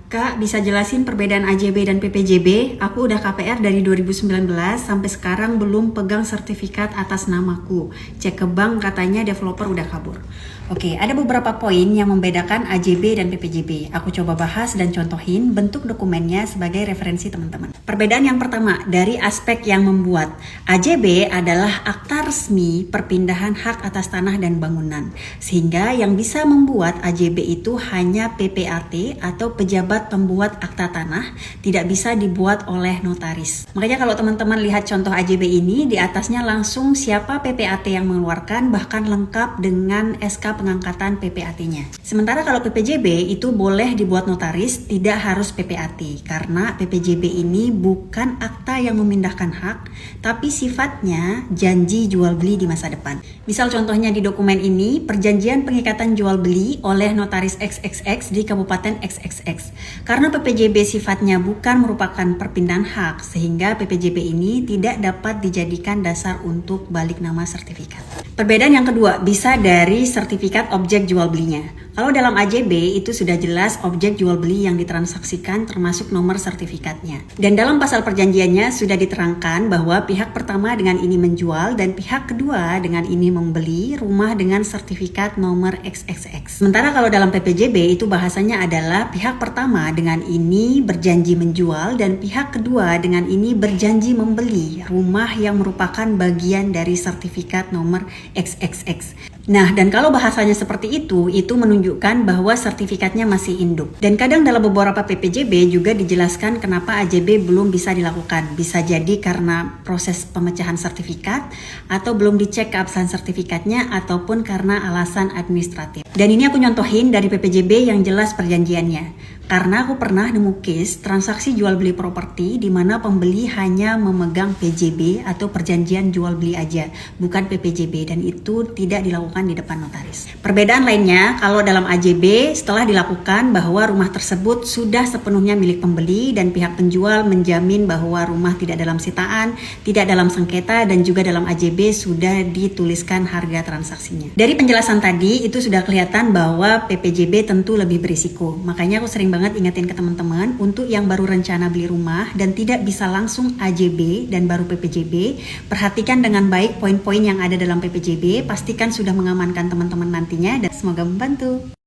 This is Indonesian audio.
Kak, bisa jelasin perbedaan AJB dan PPJB? Aku udah KPR dari 2019, sampai sekarang belum pegang sertifikat atas namaku. Cek ke bank katanya developer udah kabur. Oke, ada beberapa poin yang membedakan AJB dan PPJB. Aku coba bahas dan contohin bentuk dokumennya sebagai referensi teman-teman. Perbedaan yang pertama, dari aspek yang membuat. AJB adalah akta resmi perpindahan hak atas tanah dan bangunan. Sehingga yang bisa membuat AJB itu hanya PPAT atau pejabat pembuat akta tanah, tidak bisa dibuat oleh notaris. Makanya kalau teman-teman lihat contoh AJB ini, di atasnya langsung siapa PPAT yang mengeluarkan, bahkan lengkap dengan SK pengangkatan PPAT-nya. Sementara kalau PPJB itu boleh dibuat notaris, tidak harus PPAT, karena PPJB ini bukan akta yang memindahkan hak, tapi sifatnya janji jual beli di masa depan. Misal contohnya di dokumen ini, perjanjian pengikatan jual beli oleh notaris XXX di Kabupaten XXX. Karena PPJB sifatnya bukan merupakan perpindahan hak, sehingga PPJB ini tidak dapat dijadikan dasar untuk balik nama sertifikat. Perbedaan yang kedua bisa dari sertifikat objek jual belinya. Kalau dalam AJB itu sudah jelas objek jual beli yang ditransaksikan termasuk nomor sertifikatnya. Dan dalam pasal perjanjiannya sudah diterangkan bahwa pihak pertama dengan ini menjual dan pihak kedua dengan ini membeli rumah dengan sertifikat nomor XXX. Sementara kalau dalam PPJB itu bahasanya adalah pihak pertama dengan ini berjanji menjual dan pihak kedua dengan ini berjanji membeli rumah yang merupakan bagian dari sertifikat nomor XXX. Nah, dan kalau bahasanya seperti itu menunjukkan bahwa sertifikatnya masih induk. Dan kadang dalam beberapa PPJB juga dijelaskan kenapa AJB belum bisa dilakukan. Bisa jadi karena proses pemecahan sertifikat, atau belum dicek keabsahan sertifikatnya, ataupun karena alasan administratif. Dan ini aku nyontohin dari PPJB yang jelas perjanjiannya. Karena aku pernah nemu case transaksi jual beli properti di mana pembeli hanya memegang PJB atau perjanjian jual beli aja, bukan PPJB, dan itu tidak dilakukan di depan notaris. Perbedaan lainnya, kalau dalam AJB setelah dilakukan bahwa rumah tersebut sudah sepenuhnya milik pembeli dan pihak penjual menjamin bahwa rumah tidak dalam sitaan, tidak dalam sengketa, dan juga dalam AJB sudah dituliskan harga transaksinya. Dari penjelasan tadi itu sudah kelihatan bahwa PPJB tentu lebih berisiko. Makanya aku sering banget ingetin ke teman-teman untuk yang baru rencana beli rumah dan tidak bisa langsung AJB dan baru PPJB, perhatikan dengan baik poin-poin yang ada dalam PPJB, pastikan sudah mengamankan teman-teman nantinya, dan semoga membantu.